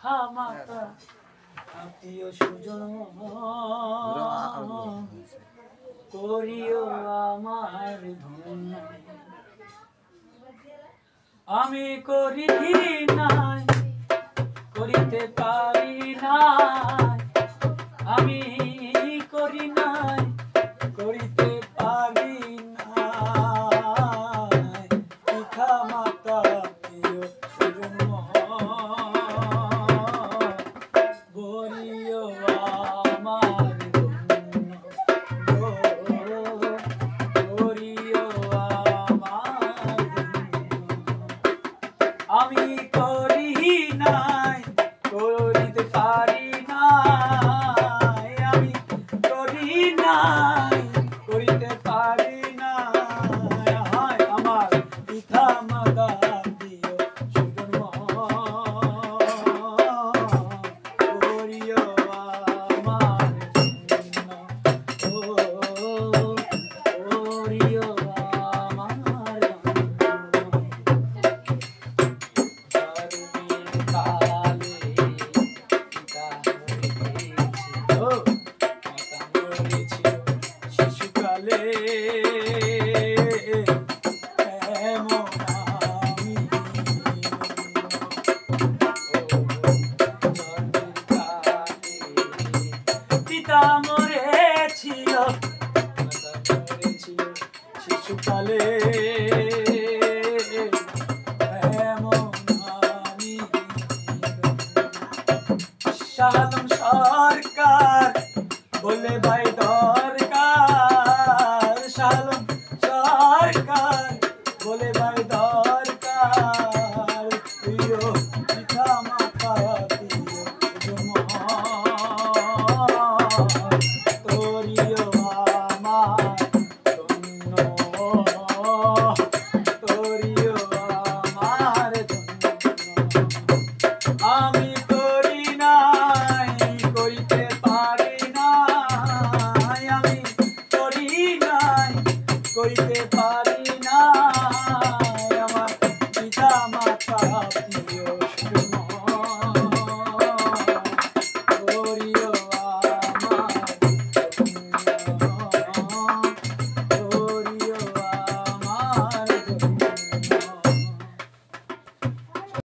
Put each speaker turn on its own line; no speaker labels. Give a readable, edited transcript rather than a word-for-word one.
পিতা মাতা আত্মীয় স্বজন করিও আমার ধন্য। আমি করি নাই, করিতে পারি নাই, আমি করি নাই, করিতে পারি নাই। পিতা মাতা প্রিয় স্বজন করিও আমার ধন্য, করিও আমার ধন্য। আমি করি নাই, করিতে পারি নাই, আমি করি নাই, করিতে পারি নাই। হায় আমার পিতা মাতা প্রিয় স্বজন করিও আমার ধন্য, করিও আমার শিশুকালে পিতা মরেছিল, শিশুকালে শালম সরকার বলে ভাই দরকার, শালম সরকার বলে ভাই দরকার। প্রিয় পিতা মাতা প্রিয় তোরিও আমার ধন্য, তোরিও আমার ধন্য। আমি করি নাই, করিতে পারি নাই, আমি করি নাই, করিতে পারি নাই। আমার পিতা মাতা প্রিয় স্বজন করি